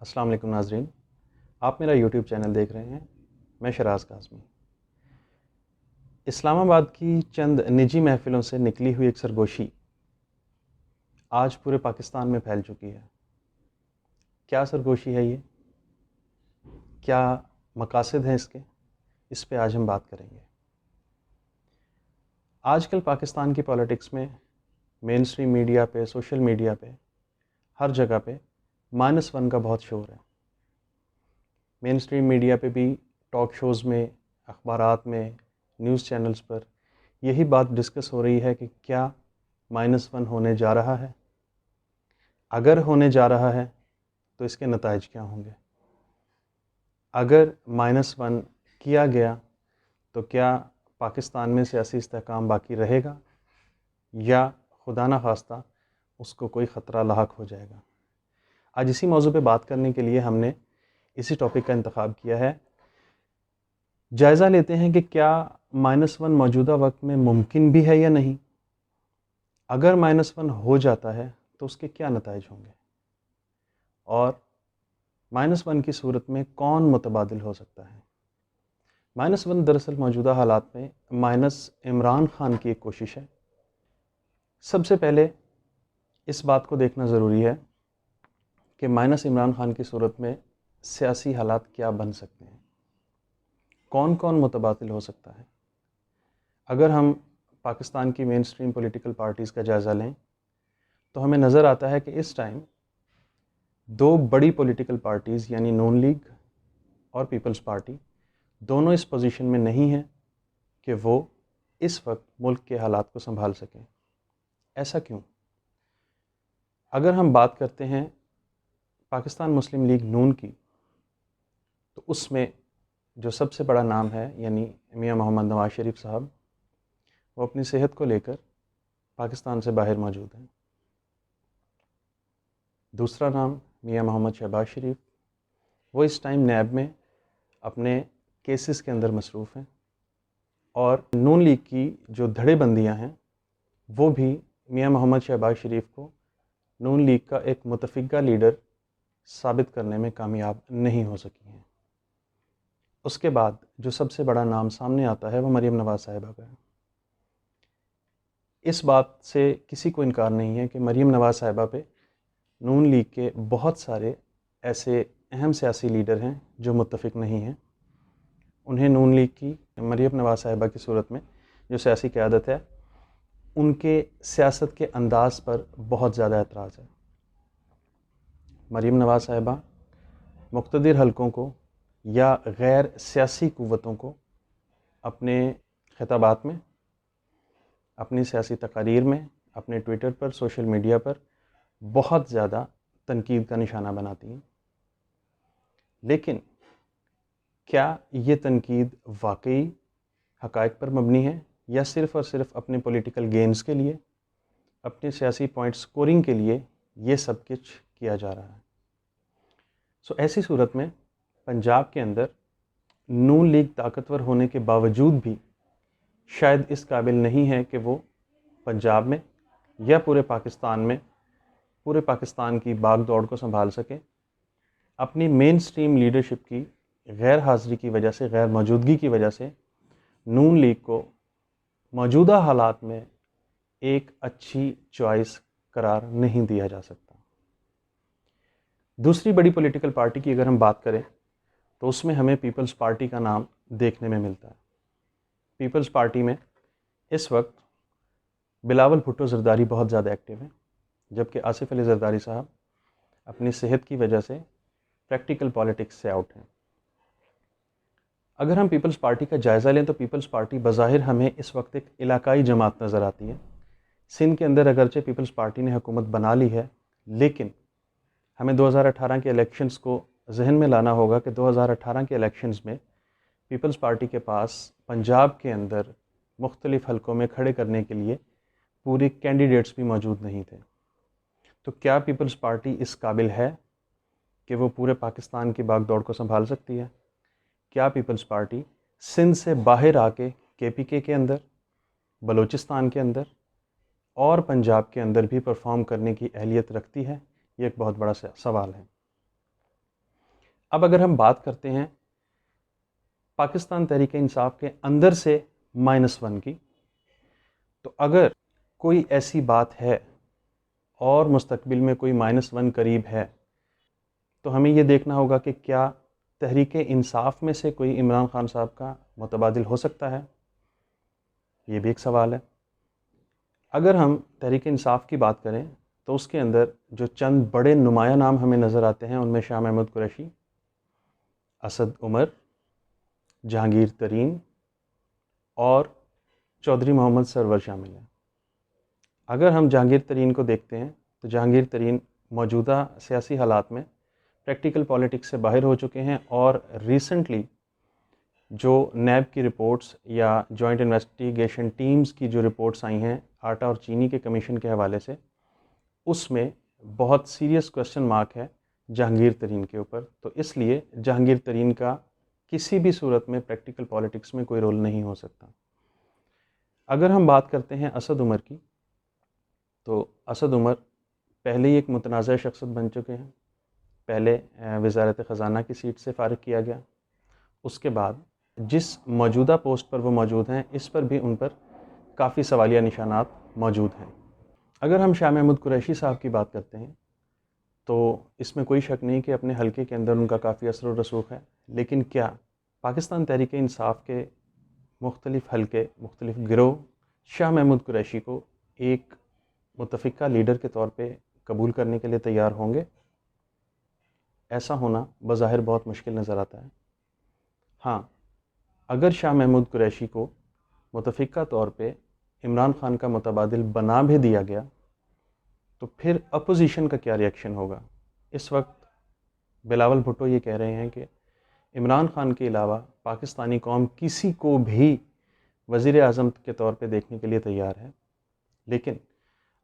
السلام علیکم ناظرین، آپ میرا یوٹیوب چینل دیکھ رہے ہیں۔ میں شراز قاسمی۔ اسلام آباد کی چند نجی محفلوں سے نکلی ہوئی ایک سرگوشی آج پورے پاکستان میں پھیل چکی ہے۔ کیا سرگوشی ہے یہ؟ کیا مقاصد ہیں اس پہ آج ہم بات کریں گے۔ آج کل پاکستان کی پولیٹکس میں مین اسٹریم میڈیا پہ، سوشل میڈیا پہ، ہر جگہ پہ -1 کا بہت شور ہے۔ مین اسٹریم میڈیا پہ بھی، ٹاک شوز میں، اخبارات میں، نیوز چینلز پر یہی بات ڈسکس ہو رہی ہے کہ کیا -1 ہونے جا رہا ہے؟ اگر ہونے جا رہا ہے تو اس کے نتائج کیا ہوں گے؟ اگر -1 کیا گیا تو کیا پاکستان میں سیاسی استحکام باقی رہے گا یا خدا نخواستہ اس کو کوئی خطرہ لاحق ہو جائے گا؟ آج اسی موضوع پہ بات کرنے کے لیے ہم نے اسی ٹاپک کا انتخاب کیا ہے۔ جائزہ لیتے ہیں کہ کیا -1 موجودہ وقت میں ممکن بھی ہے یا نہیں۔ اگر -1 ہو جاتا ہے تو اس کے کیا نتائج ہوں گے، اور -1 کی صورت میں کون متبادل ہو سکتا ہے۔ -1 دراصل موجودہ حالات میں عمران خان کی ایک کوشش ہے۔ سب سے پہلے اس بات کو دیکھنا ضروری ہے کہ عمران خان کی صورت میں سیاسی حالات کیا بن سکتے ہیں، کون کون متبادل ہو سکتا ہے۔ اگر ہم پاکستان کی مین اسٹریم پولیٹیکل پارٹیز کا جائزہ لیں تو ہمیں نظر آتا ہے کہ اس ٹائم 2 بڑی پولیٹیکل پارٹیز یعنی نون لیگ اور پیپلز پارٹی دونوں اس پوزیشن میں نہیں ہیں کہ وہ اس وقت ملک کے حالات کو سنبھال سکیں۔ ایسا کیوں؟ اگر ہم بات کرتے ہیں پاکستان مسلم لیگ نون کی، تو اس میں جو سب سے بڑا نام ہے یعنی میاں محمد نواز شریف صاحب، وہ اپنی صحت کو لے کر پاکستان سے باہر موجود ہیں۔ دوسرا نام میاں محمد شہباز شریف، وہ اس ٹائم نیب میں اپنے کیسز کے اندر مصروف ہیں، اور نون لیگ کی جو دھڑے بندیاں ہیں وہ بھی میاں محمد شہباز شریف کو نون لیگ کا ایک متفقہ لیڈر ثابت کرنے میں کامیاب نہیں ہو سکی ہیں۔ اس کے بعد جو سب سے بڑا نام سامنے آتا ہے وہ مریم نواز صاحبہ کا ہے۔ اس بات سے کسی کو انکار نہیں ہے کہ مریم نواز صاحبہ پہ نون لیگ کے بہت سارے ایسے اہم سیاسی لیڈر ہیں جو متفق نہیں ہیں۔ انہیں نون لیگ کی مریم نواز صاحبہ کی صورت میں جو سیاسی قیادت ہے، ان کے سیاست کے انداز پر بہت زیادہ اعتراض ہے۔ مریم نواز صاحبہ مقتدر حلقوں کو یا غیر سیاسی قوتوں کو اپنے خطابات میں، اپنی سیاسی تقاریر میں، اپنے ٹویٹر پر، سوشل میڈیا پر بہت زیادہ تنقید کا نشانہ بناتی ہیں۔ لیکن کیا یہ تنقید واقعی حقائق پر مبنی ہے یا صرف اور صرف اپنے پولیٹیکل گینز کے لیے، اپنے سیاسی پوائنٹ سکورنگ کے لیے یہ سب کچھ کیا جا رہا ہے؟ ایسی صورت میں پنجاب کے اندر نون لیگ طاقتور ہونے کے باوجود بھی شاید اس قابل نہیں ہے کہ وہ پنجاب میں یا پورے پاکستان کی باغ دوڑ کو سنبھال سکے۔ اپنی مین اسٹریم لیڈرشپ کی غیر حاضری کی وجہ سے، غیر موجودگی کی وجہ سے نون لیگ کو موجودہ حالات میں ایک اچھی چوائس قرار نہیں دیا جا سکتا۔ دوسری بڑی پولیٹیکل پارٹی کی اگر ہم بات کریں تو اس میں ہمیں پیپلز پارٹی کا نام دیکھنے میں ملتا ہے۔ پیپلز پارٹی میں اس وقت بلاول بھٹو زرداری بہت زیادہ ایکٹیو ہیں، جبکہ آصف علی زرداری صاحب اپنی صحت کی وجہ سے پریکٹیکل پالیٹکس سے آؤٹ ہیں۔ اگر ہم پیپلز پارٹی کا جائزہ لیں تو پیپلز پارٹی بظاہر ہمیں اس وقت ایک علاقائی جماعت نظر آتی ہے۔ سندھ کے اندر اگرچہ پیپلز پارٹی نے حکومت بنا لی ہے، لیکن ہمیں 2018 کے الیکشنز کو ذہن میں لانا ہوگا کہ 2018 کے الیکشنز میں پیپلز پارٹی کے پاس پنجاب کے اندر مختلف حلقوں میں کھڑے کرنے کے لیے پورے کینڈیڈیٹس بھی موجود نہیں تھے۔ تو کیا پیپلز پارٹی اس قابل ہے کہ وہ پورے پاکستان کی باغ دوڑ کو سنبھال سکتی ہے؟ کیا پیپلز پارٹی سندھ سے باہر آ کے KPK کے اندر، بلوچستان کے اندر اور پنجاب کے اندر بھی پرفارم کرنے کی اہلیت رکھتی ہے؟ یہ ایک بہت بڑا سوال ہے۔ اب اگر ہم بات کرتے ہیں پاکستان تحریک انصاف کے اندر سے -1 کی، تو اگر کوئی ایسی بات ہے اور مستقبل میں کوئی -1 قریب ہے تو ہمیں یہ دیکھنا ہوگا کہ کیا تحریک انصاف میں سے کوئی عمران خان صاحب کا متبادل ہو سکتا ہے؟ یہ بھی ایک سوال ہے۔ اگر ہم تحریک انصاف کی بات کریں تو اس کے اندر جو چند بڑے نمایاں نام ہمیں نظر آتے ہیں ان میں شاہ محمود قریشی، اسد عمر، جہانگیر ترین اور چودھری محمد سرور شامل ہیں۔ اگر ہم جہانگیر ترین کو دیکھتے ہیں تو جہانگیر ترین موجودہ سیاسی حالات میں پریکٹیکل پالیٹکس سے باہر ہو چکے ہیں، اور ریسنٹلی جو نیب کی رپورٹس یا جوائنٹ انویسٹیگیشن ٹیمز کی جو رپورٹس آئی ہیں آٹا اور چینی کے کمیشن کے حوالے سے، اس میں بہت سیریس کوسچن مارک ہے جہانگیر ترین کے اوپر، تو اس لیے جہانگیر ترین کا کسی بھی صورت میں پریکٹیکل پالیٹکس میں کوئی رول نہیں ہو سکتا۔ اگر ہم بات کرتے ہیں اسد عمر کی، تو اسد عمر پہلے ہی ایک متنازع شخصیت بن چکے ہیں۔ پہلے وزارت خزانہ کی سیٹ سے فارغ کیا گیا، اس کے بعد جس موجودہ پوسٹ پر وہ موجود ہیں اس پر بھی ان پر کافی سوالیہ نشانات موجود ہیں۔ اگر ہم شاہ محمود قریشی صاحب کی بات کرتے ہیں تو اس میں کوئی شک نہیں کہ اپنے حلقے کے اندر ان کا کافی اثر و رسوخ ہے، لیکن کیا پاکستان تحریک انصاف کے مختلف حلقے، مختلف گروہ شاہ محمود قریشی کو ایک متفقہ لیڈر کے طور پہ قبول کرنے کے لیے تیار ہوں گے؟ ایسا ہونا بظاہر بہت مشکل نظر آتا ہے۔ ہاں، اگر شاہ محمود قریشی کو متفقہ طور پہ عمران خان کا متبادل بنا بھی دیا گیا تو پھر اپوزیشن کا کیا ریئیکشن ہوگا؟ اس وقت بلاول بھٹو یہ کہہ رہے ہیں کہ عمران خان کے علاوہ پاکستانی قوم کسی کو بھی وزیر اعظم کے طور پہ دیکھنے کے لیے تیار ہے، لیکن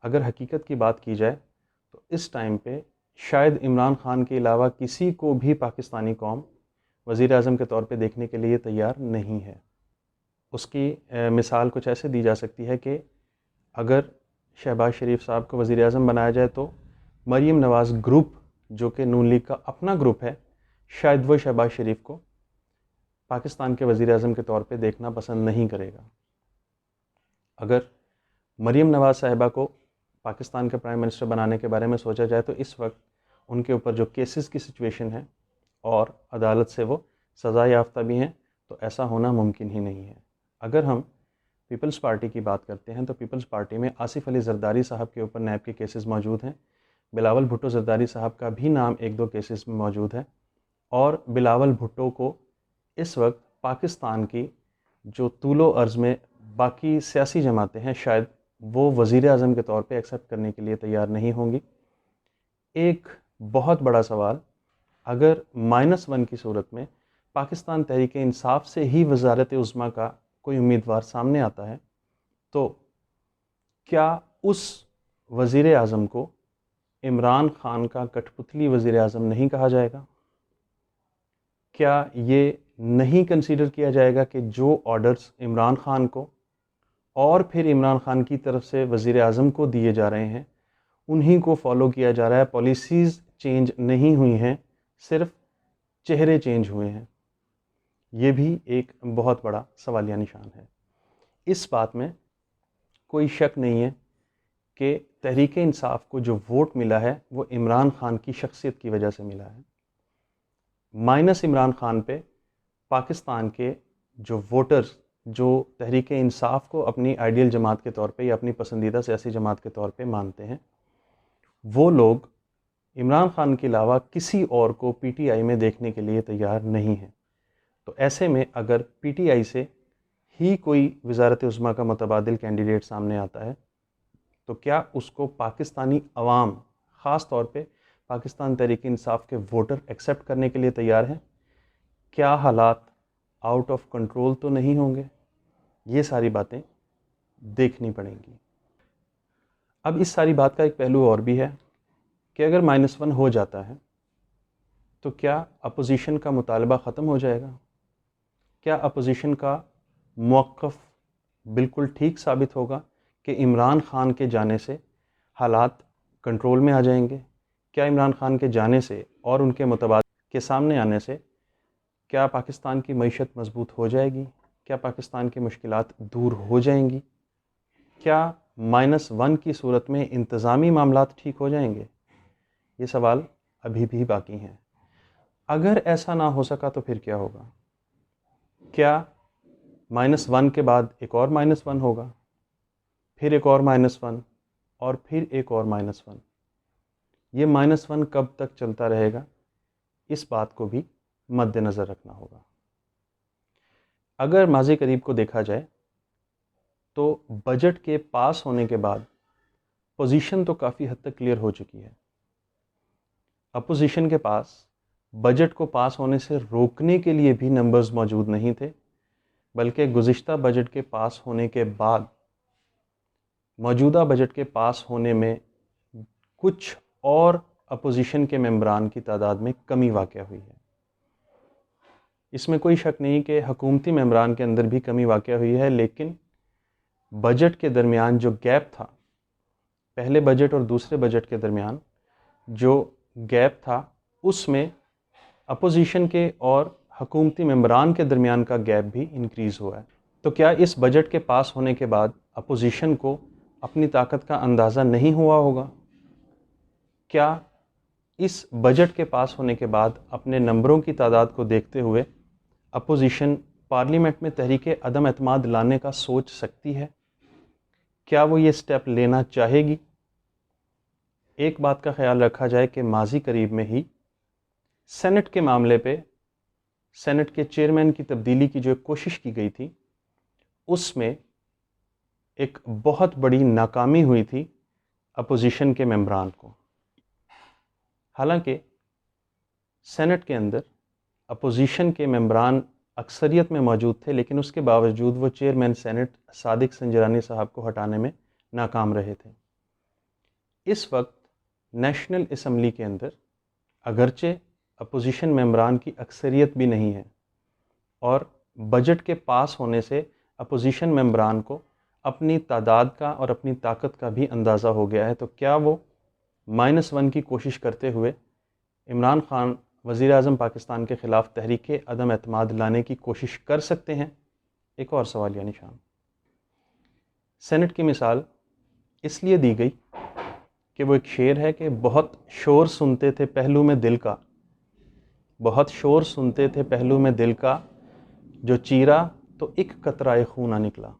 اگر حقیقت کی بات کی جائے تو اس ٹائم پہ شاید عمران خان کے علاوہ کسی کو بھی پاکستانی قوم وزیر اعظم کے طور پہ دیکھنے کے لیے تیار نہیں ہے۔ اس کی مثال کچھ ایسے دی جا سکتی ہے کہ اگر شہباز شریف صاحب کو وزیر اعظم بنایا جائے تو مریم نواز گروپ جو کہ نون لیگ کا اپنا گروپ ہے، شاید وہ شہباز شریف کو پاکستان کے وزیر اعظم کے طور پہ دیکھنا پسند نہیں کرے گا۔ اگر مریم نواز صاحبہ کو پاکستان کے پرائم منسٹر بنانے کے بارے میں سوچا جائے تو اس وقت ان کے اوپر جو کیسز کی سچویشن ہے اور عدالت سے وہ سزا یافتہ بھی ہیں، تو ایسا ہونا ممکن ہی نہیں ہے۔ اگر ہم پیپلز پارٹی کی بات کرتے ہیں تو پیپلز پارٹی میں آصف علی زرداری صاحب کے اوپر نیب کے کیسز موجود ہیں، بلاول بھٹو زرداری صاحب کا بھی نام 1-2 کیسز میں موجود ہے، اور بلاول بھٹو کو اس وقت پاکستان کی جو طول و عرض میں باقی سیاسی جماعتیں ہیں شاید وہ وزیر اعظم کے طور پہ ایکسیپٹ کرنے کے لیے تیار نہیں ہوں گی۔ ایک بہت بڑا سوال، اگر -1 کی صورت میں پاکستان تحریک انصاف سے ہی وزارت عظمیٰ کا کوئی امیدوار سامنے آتا ہے تو کیا اس وزیر اعظم کو عمران خان کا کٹھ پتلی وزیر اعظم نہیں کہا جائے گا؟ کیا یہ نہیں کنسیڈر کیا جائے گا کہ جو آرڈرز عمران خان کو اور پھر عمران خان کی طرف سے وزیر اعظم کو دیے جا رہے ہیں انہی کو فالو کیا جا رہا ہے، پالیسیز چینج نہیں ہوئی ہیں، صرف چہرے چینج ہوئے ہیں؟ یہ بھی ایک بہت بڑا سوالیہ نشان ہے۔ اس بات میں کوئی شک نہیں ہے کہ تحریک انصاف کو جو ووٹ ملا ہے وہ عمران خان کی شخصیت کی وجہ سے ملا ہے۔ مائنس عمران خان پہ پاکستان کے جو ووٹرز جو تحریک انصاف کو اپنی آئیڈیل جماعت کے طور پہ یا اپنی پسندیدہ سیاسی جماعت کے طور پہ مانتے ہیں، وہ لوگ عمران خان کے علاوہ کسی اور کو پی ٹی آئی میں دیکھنے کے لیے تیار نہیں ہیں۔ تو ایسے میں اگر پی ٹی آئی سے ہی کوئی وزارت عظمیٰ کا متبادل کینڈیڈیٹ سامنے آتا ہے تو کیا اس کو پاکستانی عوام، خاص طور پہ پاکستان تحریک انصاف کے ووٹر ایکسیپٹ کرنے کے لیے تیار ہیں؟ کیا حالات آؤٹ آف کنٹرول تو نہیں ہوں گے؟ یہ ساری باتیں دیکھنی پڑیں گی۔ اب اس ساری بات کا ایک پہلو اور بھی ہے کہ اگر -1 ہو جاتا ہے تو کیا اپوزیشن کا مطالبہ ختم ہو جائے گا؟ کیا اپوزیشن کا موقف بالکل ٹھیک ثابت ہوگا کہ عمران خان کے جانے سے حالات کنٹرول میں آ جائیں گے؟ کیا عمران خان کے جانے سے اور ان کے متبادل کے سامنے آنے سے کیا پاکستان کی معیشت مضبوط ہو جائے گی؟ کیا پاکستان کی مشکلات دور ہو جائیں گی؟ کیا -1 کی صورت میں انتظامی معاملات ٹھیک ہو جائیں گے؟ یہ سوال ابھی بھی باقی ہیں۔ اگر ایسا نہ ہو سکا تو پھر کیا ہوگا؟ کیا -1 کے بعد ایک اور -1 ہوگا، پھر ایک اور -1 اور پھر ایک اور -1؟ یہ -1 کب تک چلتا رہے گا، اس بات کو بھی مد نظر رکھنا ہوگا۔ اگر ماضی قریب کو دیکھا جائے تو بجٹ کے پاس ہونے کے بعد پوزیشن تو کافی حد تک کلیئر ہو چکی ہے۔ اپوزیشن کے پاس بجٹ کو پاس ہونے سے روکنے کے لیے بھی نمبرز موجود نہیں تھے، بلکہ گزشتہ بجٹ کے پاس ہونے کے بعد موجودہ بجٹ کے پاس ہونے میں کچھ اور اپوزیشن کے ممبران کی تعداد میں کمی واقع ہوئی ہے۔ اس میں کوئی شک نہیں کہ حکومتی ممبران کے اندر بھی کمی واقع ہوئی ہے، لیکن بجٹ کے درمیان جو گیپ تھا، پہلے بجٹ اور دوسرے بجٹ کے درمیان جو گیپ تھا، اس میں اپوزیشن کے اور حکومتی ممبران کے درمیان کا گیپ بھی انکریز ہوا ہے۔ تو کیا اس بجٹ کے پاس ہونے کے بعد اپوزیشن کو اپنی طاقت کا اندازہ نہیں ہوا ہوگا؟ کیا اس بجٹ کے پاس ہونے کے بعد اپنے نمبروں کی تعداد کو دیکھتے ہوئے اپوزیشن پارلیمنٹ میں تحریک عدم اعتماد لانے کا سوچ سکتی ہے؟ کیا وہ یہ سٹیپ لینا چاہے گی؟ ایک بات کا خیال رکھا جائے کہ ماضی قریب میں ہی سینٹ کے معاملے پہ سینٹ کے چیئرمین کی تبدیلی کی جو ایک کوشش کی گئی تھی، اس میں ایک بہت بڑی ناکامی ہوئی تھی اپوزیشن کے ممبران کو۔ حالانکہ سینٹ کے اندر اپوزیشن کے ممبران اکثریت میں موجود تھے، لیکن اس کے باوجود وہ چیئرمین سینٹ صادق سنجرانی صاحب کو ہٹانے میں ناکام رہے تھے۔ اس وقت نیشنل اسمبلی کے اندر اگرچہ اپوزیشن ممبران کی اکثریت بھی نہیں ہے، اور بجٹ کے پاس ہونے سے اپوزیشن ممبران کو اپنی تعداد کا اور اپنی طاقت کا بھی اندازہ ہو گیا ہے، تو کیا وہ -1 کی کوشش کرتے ہوئے عمران خان وزیر اعظم پاکستان کے خلاف تحریک عدم اعتماد لانے کی کوشش کر سکتے ہیں؟ ایک اور سوالیہ نشان۔ سینٹ کی مثال اس لیے دی گئی کہ وہ ایک شعر ہے کہ بہت شور سنتے تھے پہلو میں دل کا، بہت شور سنتے تھے پہلو میں دل کا، جو چیرا تو ایک قطرہ خون نہ نکلا۔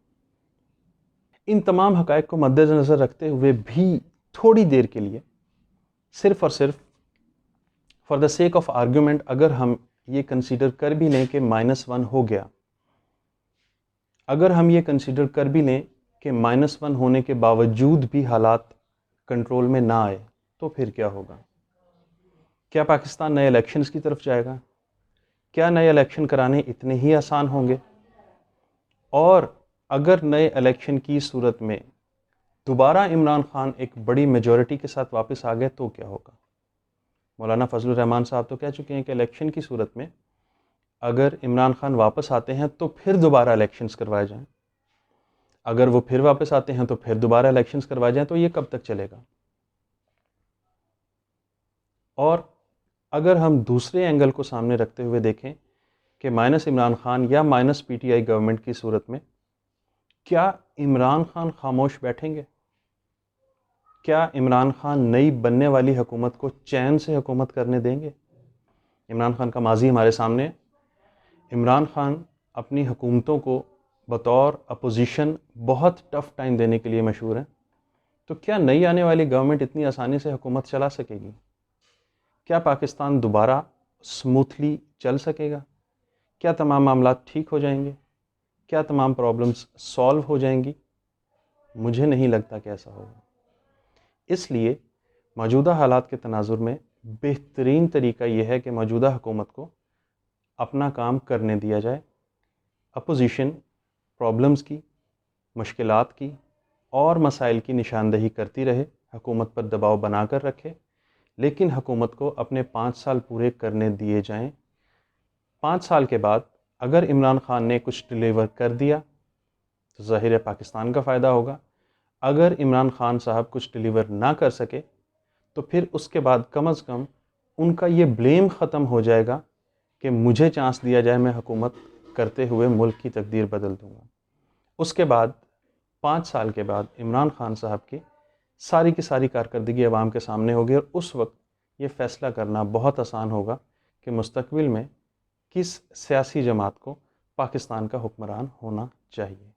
ان تمام حقائق کو مد نظر رکھتے ہوئے بھی تھوڑی دیر کے لیے صرف اور صرف for the sake of argument اگر ہم یہ کنسیڈر کر بھی لیں کہ -1 ہو گیا، اگر ہم یہ کنسیڈر کر بھی لیں کہ -1 ہونے کے باوجود بھی حالات کنٹرول میں نہ آئے، تو پھر کیا ہوگا؟ کیا پاکستان نئے الیکشنز کی طرف جائے گا؟ کیا نئے الیکشن کرانے اتنے ہی آسان ہوں گے؟ اور اگر نئے الیکشن کی صورت میں دوبارہ عمران خان ایک بڑی میجورٹی کے ساتھ واپس آ گئے تو کیا ہوگا؟ مولانا فضل الرحمان صاحب تو کہہ چکے ہیں کہ الیکشن کی صورت میں اگر عمران خان واپس آتے ہیں تو پھر دوبارہ الیکشنز کروائے جائیں، اگر وہ پھر واپس آتے ہیں تو پھر دوبارہ الیکشنز کروائے جائیں، تو یہ کب تک چلے گا؟ اور اگر ہم دوسرے اینگل کو سامنے رکھتے ہوئے دیکھیں کہ مائنس عمران خان یا minus P T I government کی صورت میں کیا عمران خان خاموش بیٹھیں گے؟ کیا عمران خان نئی بننے والی حکومت کو چین سے حکومت کرنے دیں گے؟ عمران خان کا ماضی ہمارے سامنے ہے۔ عمران خان اپنی حکومتوں کو بطور اپوزیشن بہت ٹف ٹائم دینے کے لیے مشہور ہیں، تو کیا نئی آنے والی گورنمنٹ اتنی آسانی سے حکومت چلا سکے گی؟ کیا پاکستان دوبارہ سموتھلی چل سکے گا؟ کیا تمام معاملات ٹھیک ہو جائیں گے؟ کیا تمام پرابلمز سالو ہو جائیں گی؟ مجھے نہیں لگتا کہ ایسا ہوگا۔ اس لیے موجودہ حالات کے تناظر میں بہترین طریقہ یہ ہے کہ موجودہ حکومت کو اپنا کام کرنے دیا جائے، اپوزیشن پرابلمز کی، مشکلات کی اور مسائل کی نشاندہی کرتی رہے، حکومت پر دباؤ بنا کر رکھے، لیکن حکومت کو اپنے 5 سال پورے کرنے دیے جائیں۔ 5 سال کے بعد اگر عمران خان نے کچھ ڈیلیور کر دیا تو ظاہر ہے پاکستان کا فائدہ ہوگا، اگر عمران خان صاحب کچھ ڈیلیور نہ کر سکے تو پھر اس کے بعد کم از کم ان کا یہ بلیم ختم ہو جائے گا کہ مجھے چانس دیا جائے، میں حکومت کرتے ہوئے ملک کی تقدیر بدل دوں گا۔ اس کے بعد 5 سال کے بعد عمران خان صاحب کی ساری کارکردگی عوام کے سامنے ہوگی، اور اس وقت یہ فیصلہ کرنا بہت آسان ہوگا کہ مستقبل میں کس سیاسی جماعت کو پاکستان کا حکمران ہونا چاہیے۔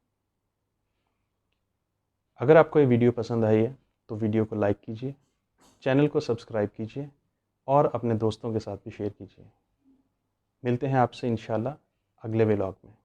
اگر آپ کو یہ ویڈیو پسند آئی ہے تو ویڈیو کو لائک کیجیے، چینل کو سبسکرائب کیجیے اور اپنے دوستوں کے ساتھ بھی شیئر کیجیے۔ ملتے ہیں آپ سے انشاءاللہ اگلے ولاگ میں۔